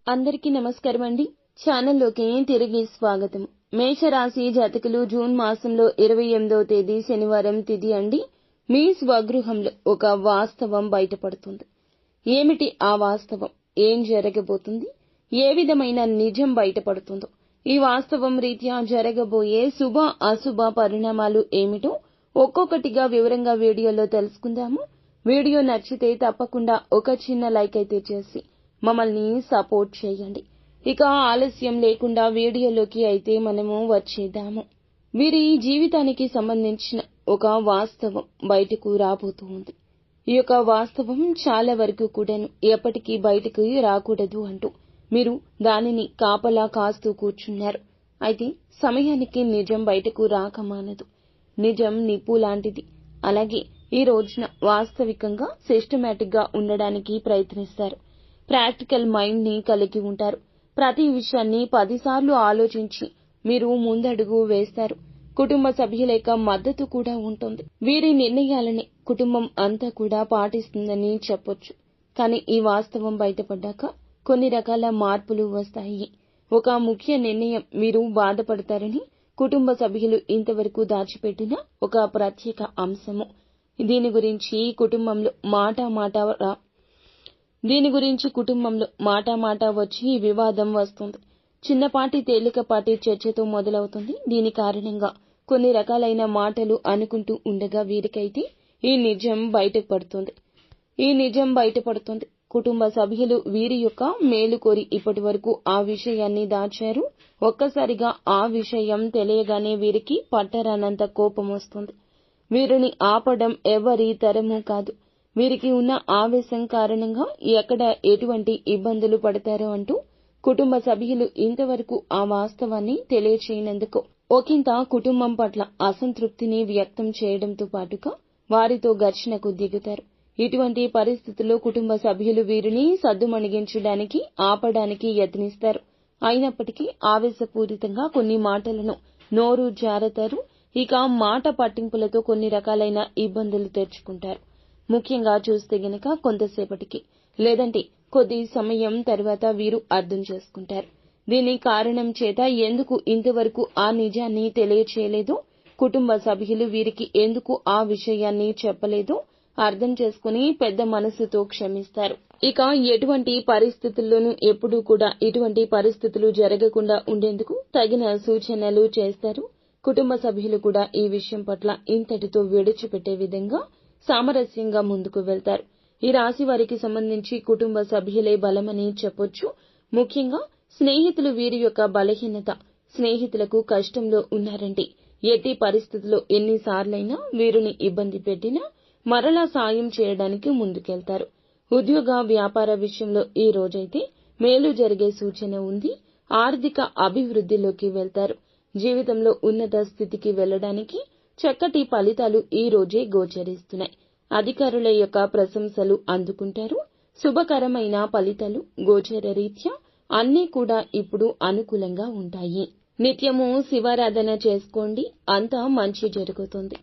అందరికీ నమస్కారం అండి. ఛానల్లోకి తిరిగి స్వాగతం. మేషరాశి జాతకులు జూన్ మాసంలో 28వ తేదీ శనివారం తిథి అండి. మీ స్వగృహంలో ఒక వాస్తవం బయటపడుతుంది. ఏమిటి ఆ వాస్తవం? ఏం జరగబోతుంది? ఏ విధమైన నిజం బయటపడుతుందో, ఈ వాస్తవం రీత్యా జరగబోయే శుభ అశుభ పరిణామాలు ఏమిటో ఒక్కొక్కటిగా వివరంగా వీడియోలో తెలుసుకుందాము. వీడియో నచ్చితే తప్పకుండా ఒక చిన్న లైక్ అయితే చేసి మమ్మల్ని సపోర్ట్ చేయండి. ఇక ఆలస్యం లేకుండా వీడియోలోకి అయితే మనము వచ్చేద్దాము. వీరి జీవితానికి సంబంధించిన ఒక వాస్తవం బయటకు రాబోతూ ఉంది. ఈ యొక్క వాస్తవం చాలా వరకు కూడాను ఎప్పటికీ బయటకు రాకూడదు అంటూ మీరు దానిని కాపలా కాస్తూ కూర్చున్నారు. అయితే సమయానికి నిజం బయటకు రాకమానదు. నిజం నిప్పు లాంటిది. అలాగే ఈ రోజున వాస్తవికంగా సిస్టమేటిక్ గా ఉండడానికి ప్రయత్నిస్తారు. ప్రాక్టికల్ మైండ్ ని కలిగి ఉంటారు. ప్రతి విషయాన్ని 10 సార్లు ఆలోచించి మీరు ముందడుగు వేస్తారు. కుటుంబ సభ్యుల యొక్క మద్దతు కూడా ఉంటుంది. వీరి నిర్ణయాలని కుటుంబం అంతా కూడా పాటిస్తుందని చెప్పొచ్చు. కానీ ఈ వాస్తవం బయటపడ్డాక కొన్ని రకాల మార్పులు వస్తాయి. ఒక ముఖ్య నిర్ణయం మీరు బాధపడతారని కుటుంబ సభ్యులు ఇంతవరకు దాచిపెట్టిన ఒక ప్రత్యేక అంశము. దీని గురించి కుటుంబంలో మాట వచ్చి వివాదం వస్తుంది. చిన్నపాటి తేలికపాటి చర్చతో మొదలవుతుంది. దీని కారణంగా కొన్ని రకాలైన మాటలు అనుకుంటూ ఉండగా వీరికైతే ఈ నిజం బయటపడుతుంది. కుటుంబ సభ్యులు వీరి యొక్క మేలు కోరి ఇప్పటి వరకు ఆ విషయాన్ని దాచారు. ఒక్కసారిగా ఆ విషయం తెలియగానే వీరికి పట్టరానంత కోపం వస్తుంది. వీరిని ఆపడం ఎవరి తరమూ కాదు. వీరికి ఉన్న ఆవేశం కారణంగా ఎక్కడ ఎటువంటి ఇబ్బందులు పడతారో అంటూ కుటుంబ సభ్యులు ఇంతవరకు ఆ వాస్తవాన్ని తెలియచేయనందుకు ఒకంత కుటుంబం పట్ల అసంతృప్తిని వ్యక్తం చేయడంతో పాటుగా వారితో ఘర్షణకు దిగుతారు. ఇటువంటి పరిస్థితుల్లో కుటుంబ సభ్యులు వీరిని సద్దుమణిగించడానికి ఆపడానికి యత్నిస్తారు. అయినప్పటికీ ఆవేశపూరితంగా కొన్ని మాటలను నోరు జారతారు. ఇక మాట పట్టింపులతో కొన్ని రకాలైన ఇబ్బందులు తెచ్చుకుంటారు. ముఖ్యంగా చూస్తే గనక కొంతసేపటికి లేదంటే కొద్ది సమయం తర్వాత వీరు అర్థం చేసుకుంటారు. దీని కారణం చేత ఎందుకు ఇంతవరకు ఆ నిజాన్ని తెలియచేయలేదో, కుటుంబ సభ్యులు వీరికి ఎందుకు ఆ విషయాన్ని చెప్పలేదో అర్థం చేసుకుని పెద్ద మనసుతో క్షమిస్తారు. ఇక ఎటువంటి పరిస్థితుల్లోనూ ఎప్పుడూ కూడా ఇటువంటి పరిస్థితులు జరగకుండా ఉండేందుకు తగిన సూచనలు చేస్తారు. కుటుంబ సభ్యులు కూడా ఈ విషయం పట్ల ఇంతటితో విడిచిపెట్టే విధంగా సామరస్యంగా ముందుకు వెళ్తారు. ఈ రాశి వారికి సంబంధించి కుటుంబ సభ్యులే బలమని చెప్పొచ్చు. ముఖ్యంగా స్నేహితులు వీరి యొక్క బలహీనత. స్నేహితులకు కష్టంలో ఉన్నారంటే ఎట్టి పరిస్థితుల్లో ఎన్నిసార్లైనా వీరిని ఇబ్బంది పెట్టినా మరలా సాయం చేయడానికి ముందుకెళ్తారు. ఉద్యోగ వ్యాపార విషయంలో ఈ రోజైతే మేలు జరిగే సూచన ఉంది. ఆర్థిక అభివృద్ధిలోకి వెళ్తారు. జీవితంలో ఉన్నత స్థితికి వెళ్లడానికి చక్కటి ఫలితాలు ఈ రోజే గోచరిస్తున్నాయి. అధికారుల యొక్క ప్రశంసలు అందుకుంటారు. శుభకరమైన ఫలితాలు గోచర రీత్యా అన్నీ కూడా ఇప్పుడు అనుకూలంగా ఉంటాయి. నిత్యము శివారాధన చేసుకోండి. అంతా మంచి జరుగుతుంది.